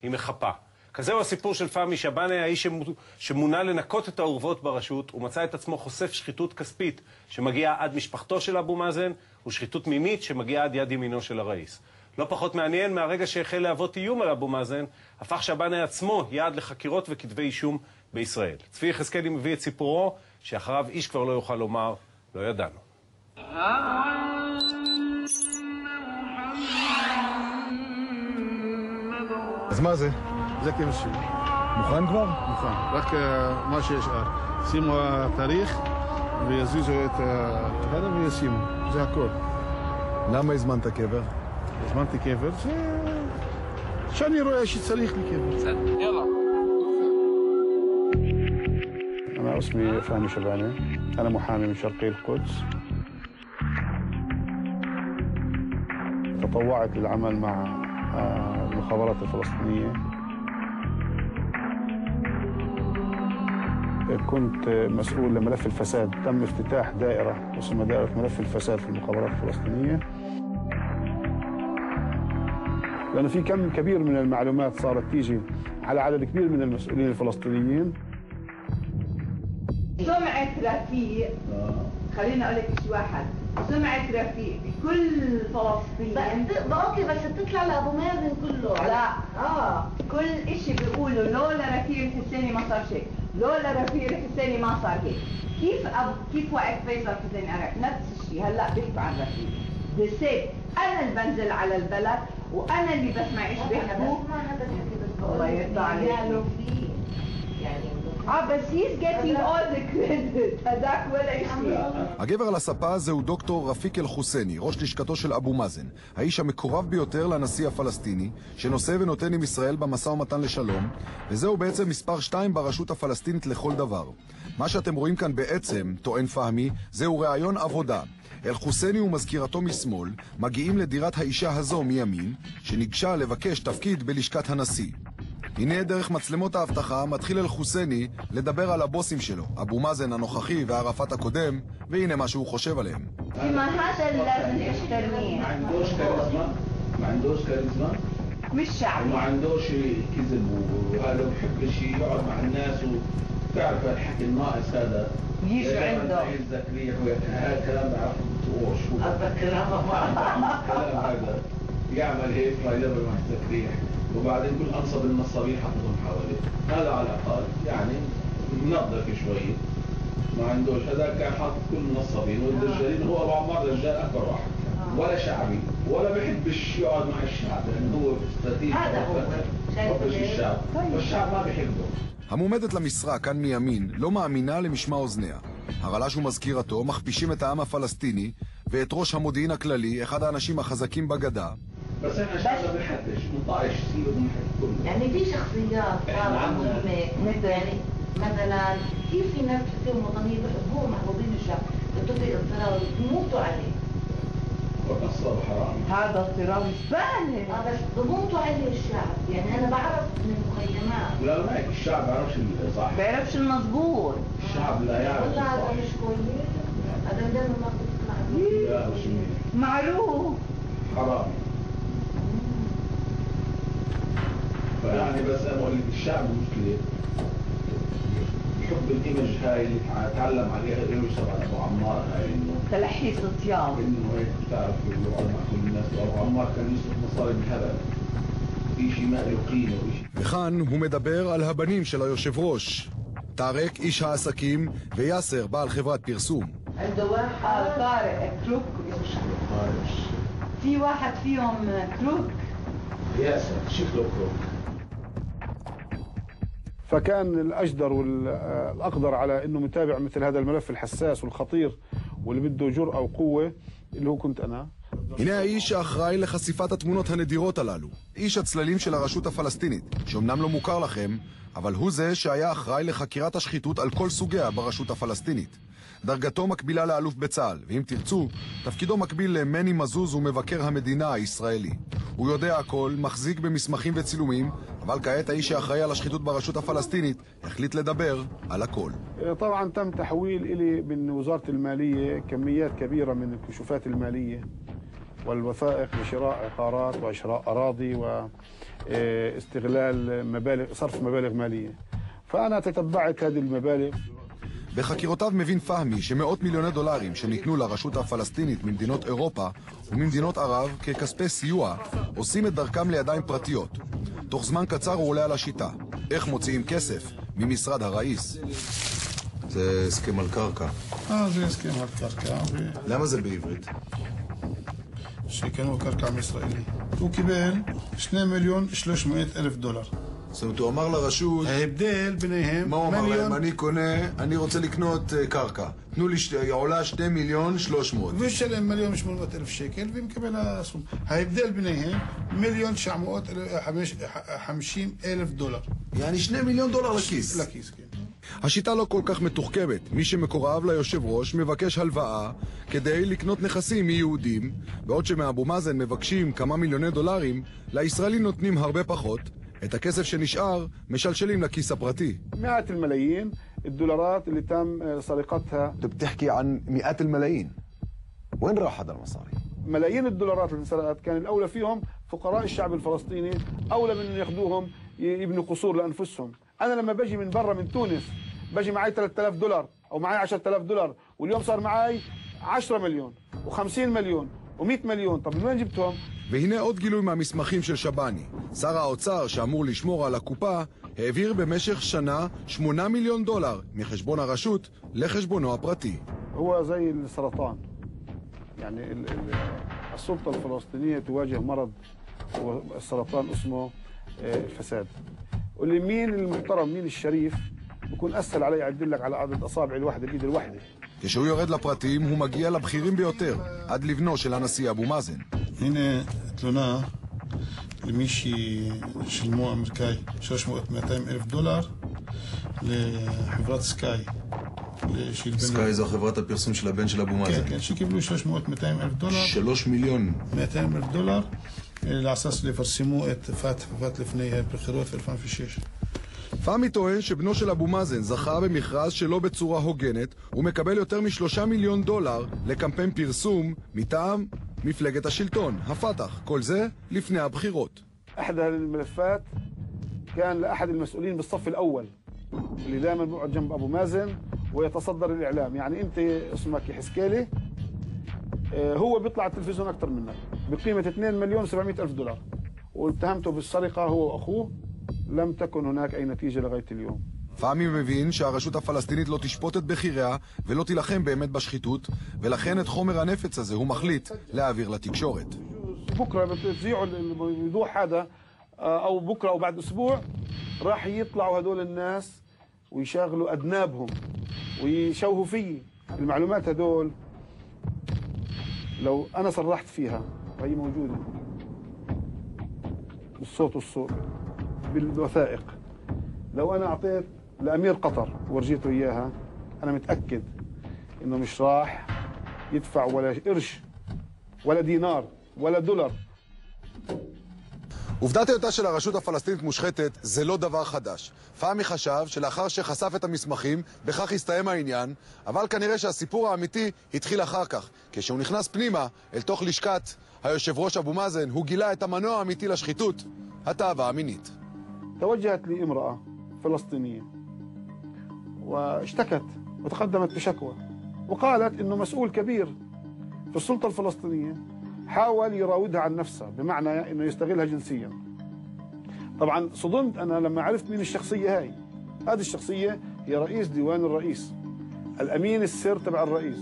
היא מחפה. כזהו הסיפור של פהמי שבאנה, האיש שמונה לנקות את האורוות ברשות, הוא מצא את עצמו חושף שחיתות כספית שמגיעה עד משפחתו של אבו מאזן, ושחיתות מימית שמגיעה עד יד ימינו של הראיס. לא פחות מעניין, מהרגע שהחל להוות איום על אבו מאזן, הפך שבאנה עצמו יעד לחקירות וכתבי אישום בישראל. צבי יחזקאלי מביא את סיפורו, שאחריו איש כבר לא יוכל לומר, לא ידענו. אז מה זה? זה כמסי. מוכן כבר? מוכן. רק מה שישאר. שימו התאריך ויזיזו את הקטנה וישימו. זה הכל. למה הזמנת קבר? הזמנתי קבר שאני רואה שצריך לי קבר. יאללה. أنا اسمي فهمي شبانة. أنا محامي من شرقي القدس. تطوعت للعمل مع المخابرات الفلسطينية. كنت مسؤول لملف الفساد. تم افتتاح دائرة اسمها دائرة ملف الفساد في المخابرات الفلسطينية. لأنه في كم كبير من المعلومات صارت تيجي على عدد كبير من المسؤولين الفلسطينيين. سمعة رفيق، خليني أقول لك شيء واحد، سمعة رفيق بكل فلسطين. اوكي بس بتطلع لأبو مازن كله. لا كل إشي بيقولوا لولا رفيق الحسيني ما صار شيء، لولا رفيق الحسيني ما صار هيك. كيف وقت فيصل حسيني عرق نفس الشيء هلا بيحكوا عن رفيق. بسيب أنا اللي بنزل على البلد وأنا اللي بسمع إيش بيحكوا. هذا الحكي بس الله يرضى عليك. يعني بس he's getting all the credit. هداك ولا شيء. הגבר על הספה זהו דוקטור רפיק אל-חוסייני, ראש לשכתו של אבו מאזן, האיש המקורב ביותר לנשיא הפלסטיני, שנושא ונותן עם ישראל במשא ומתן לשלום, וזהו בעצם מספר 2 ברשות הפלסטינית לכל דבר. מה שאתם רואים כאן בעצם, טוען פהמי, זהו רעיון עבודה. אל-חוסייני ומזכירתו משמאל מגיעים לדירת האישה הזו מימין, שניגשה לבקש תפקיד בלשכת הנשיא. הנה דרך מצלמות האבטחה מתחיל אל-חוסייני לדבר על הבוסים שלו, אבו מאזן הנוכחי וערפאת הקודם, והנה מה שהוא חושב עליהם. ما هذا اللي لازم يحترميه. ما عندوش كاريزما، ما عندوش كاريزما، مش شعبي. ما عندوش كذب وهذا بحبش يقعد مع الناس وتعرف الحكي الناقص هذا. يجي عنده. الذكرية هذا كلام بعرف شو. الكلام هذا يعمل هيك ما يدبر مع الذكرية. وبعدين كل أنصب المصابيح حطهم حواليه. هذا على الأقل يعني منظف شوي. ما عندوش هذا كان حاط كل النصابين والدجالين. هو أبو عمار دجال أكبر واحد ولا شعبي ولا بحبش يقعد مع الشعب لأنه هو استراتيجي. هذا هو بحبش الشعب والشعب ما بحبه. המועמדת למשרה כאן מימין לא מאמינה למשמע אוזניה. הרל"ש ומזכירתו מכפישים את העם הפלסטיני ואת ראש המודיעין הכללי, אחד האנשים החזקים בגדה. بس احنا شعبنا بنحبش منطقش سيبه بنحب كله. يعني في شخصيات طالعة مهمة يعني مثلا كيف في ناس بتحسهم وطنية بحبوهم محبوبين الشعب بتطلق اضطراب بموتوا عليه. والنصاب حرام. هذا اضطراب زبالة. بس بموتوا عليه الشعب يعني أنا بعرف من المخيمات. لا ما هيك الشعب بيعرفش الصح. بيعرفش المضبوط. الشعب لا يعرف والله هذا الصح. مش كويس. هذا دائما ما بتطلع. لا مش منيح. معروف. حرام. فيعني بس انا بقول لك الشعب مشكله بحب الايمج هاي اللي تعلم عليها الرجل تبع ابو عمار هاي انه تلحيس الطياب. انه هيك بتعرف يقعد مع كل الناس وابو عمار كان يصرف مصاري بهبل شيء ما له قيمه وشيء. וכאן הוא מדבר על הבנים של היושב ראש, טארק איש העסקים ויאסר בעל חברת פרסום. عنده واحد طارق كروك. في واحد فيهم كروك. ياسر شكله كروك. فكان الأجدر والأقدر على أنه متابع مثل هذا الملف الحساس والخطير واللي بده جرأة وقوة اللي هو كنت أنا. הנה האיש האחראי לחשיפת התמונות הנדירות הללו, איש הצללים של הרשות הפלסטינית, שאומנם לא מוכר לכם, אבל הוא זה שהיה אחראי לחקירת השחיתות על כל סוגיה ברשות הפלסטינית. דרגתו מקבילה לאלוף בצה"ל, ואם תרצו, תפקידו מקביל למני מזוז ומבקר המדינה הישראלי. הוא יודע הכל, מחזיק במסמכים וצילומים, אבל כעת האיש האחראי על השחיתות ברשות הפלסטינית החליט לדבר על הכל. طبعا تم تحويل إلي من وزارة المالية كميات كبيرة من الكشوفات المالية والوثائق لشراء عقارات وشراء أراضي واستغلال مبالغ، صرف مبالغ مالية. فأنا תתבעת هذه المبالغ. בחקירותיו מבין פהמי שמאות מיליוני דולרים שניתנו לרשות הפלסטינית ממדינות אירופה וממדינות ערב ככספי סיוע עושים את דרכם לידיים פרטיות. תוך זמן קצר הוא עולה על השיטה. איך מוציאים כסף ממשרד הראיס? זה הסכם על קרקע. זה הסכם על קרקע. למה זה בעברית? שקנו קרקע מישראלי. הוא קיבל 2,300,000 דולר. זאת אומרת, הוא אמר לרשות... ההבדל ביניהם... מה הוא אמר להם? אני קונה, אני רוצה לקנות קרקע. תנו לי, עולה 2,300,000. ושלם 1,800,000 שקל ומקבל הסכום. ההבדל ביניהם 1,950,000 דולר. יעני 2 מיליון דולר לכיס. לכיס, כן. השיטה לא כל כך מתוחכמת. מי שמקורב ליושב ראש מבקש הלוואה כדי לקנות נכסים מיהודים, בעוד שמאבו מאזן מבקשים כמה מיליוני דולרים, לישראלים נותנים הרבה פחות. את הכסף שנשאר משלשלים לכיס הפרטי. مئات الملايين الدولارات اللي تم سرقتها. אתה بتحكي عن مئات الملايين. وين راح هذا المصاري؟ ملايين الدولارات اللي انسرقت كان الأولى فيهم فقراء الشعب الفلسطيني، أولى من أن ياخذوهم يبنوا قصور لأنفسهم. أنا لما بجي من برا من تونس بجي معي 3,000 دولار أو معي 10,000 دولار، واليوم صار معي 10 مليون و50 مليون و100 مليون. طب من وين جبتهم؟ והנה עוד גילוי מהמסמכים של שבני. שר האוצר, שאמור לשמור על הקופה, העביר במשך שנה 8 מיליון דולר מחשבון הרשות לחשבונו הפרטי. هو زي السرطان. يعني السلطة الفلسطينية تواجه مرض، والسرطان اسمه الفساد. واللي مين المحترم مين الشريف بكون أسهل علي أعدل لك على عدد أصابع الواحدة الإيد الواحدة. כשהוא יורד לפרטים הוא מגיע לבכירים ביותר, עד לבנו של הנשיא אבו מאזן. הנה תלונה למי ששילמו אמריקאי 300,000-200,000 דולר לחברת סקאי. סקאי זו חברת הפרסום של הבן של אבו מאזן. כן, שקיבלו 300,000-200,000 דולר. 3,200,000 דולר לעשות לפרסמו את פת לפני הבחירות ב-2006. פהמי טוען שבנו של אבו מאזן זכה במכרז שלא בצורה הוגנת ומקבל יותר מ3 מיליון דולר לקמפיין פרסום מטעם מפלגת השלטון, הפתח. כל זה לפני הבחירות. أحد الملفات كان لأحد المسؤولين بالصف الأول اللي دائما بيقعد جنب أبو مازن ويتصدر الإعلام. يعني أنت اسمك حسكالي، هو بيطلع على التلفزيون أكثر منك بقيمة 2,700,000 دولار، واتهمته بالسرقة هو وأخوه. لم تكن هناك أي نتيجة لغاية اليوم. פהמי מבין שהרשות הפלסטינית לא תשפוט את בחיריה ולא תילחם באמת בשחיתות, ולכן את חומר הנפץ הזה הוא מחליט להעביר לתקשורת. بكرة بتذيعوا الوضوح هذا أو بكرة أو بعد أسبوع راح يطلعوا هذول الناس ويشغلوا أذنابهم ويشوهوا فيه المعلومات. هذول لو أنا صرحت فيها وهي موجودة بالصوت والصورة بالوثائق، لو أنا أعطيت لأمير قطر ورجيته إياها، أنا متأكد إنه مش راح يدفع ولا قرش ولا دينار ولا דולר. עובדת היותה של הרשות הפלסטינית מושחתת זה לא דבר חדש. פהמי חשב שלאחר שחשף את המסמכים, בכך הסתיים העניין, אבל כנראה שהסיפור האמיתי התחיל אחר כך. כשהוא נכנס פנימה אל תוך לשכת היושב ראש אבו מאזן, הוא גילה את המנוע האמיתי לשחיתות, התאווה המינית. توجهت لي امرأة فلسطينية واشتكت وتقدمت بشكوى وقالت إنه مسؤول كبير في السلطة الفلسطينية حاول يراودها عن نفسها، بمعنى إنه يستغلها جنسيا. طبعا صدمت أنا لما عرفت مين الشخصية هاي. هذه الشخصية هي رئيس ديوان الرئيس، الأمين السر تبع الرئيس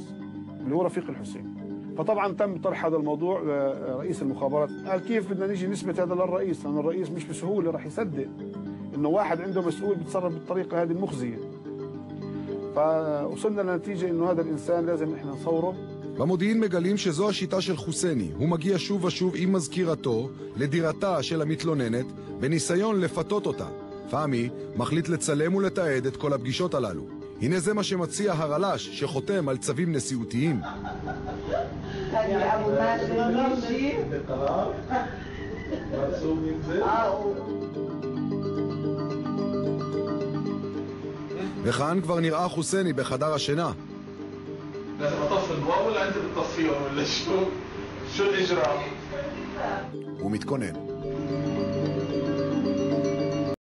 اللي هو رفيق الحسين. فطبعا تم طرح هذا الموضوع لرئيس المخابرات. قال كيف بدنا نيجي نثبت هذا للرئيس، لأن الرئيس مش بسهولة راح يصدق إنه واحد عنده مسؤول بيتصرف بالطريقة هذه المخزية. فوصلنا لنتيجة إنه هذا الإنسان لازم إحنا نصوره. במודיעין מגלים שזו השיטה של חוסני. הוא מגיע שוב ושוב עם מזכירתו לדירתה של המתלוננת בניסיון לפתות אותה. פהמי מחליט לצלם ולתעד את כל הפגישות הללו. הנה זה מה שמציע הרל"ש שחותם על צווים נשיאותיים. אבו מאזן מישי? וכאן כבר נראה חוסני בחדר השינה. لازم اطفي الضوء ولا انت بتطفيهم ولا شو؟ شو الإجراء؟ הוא מתכונן.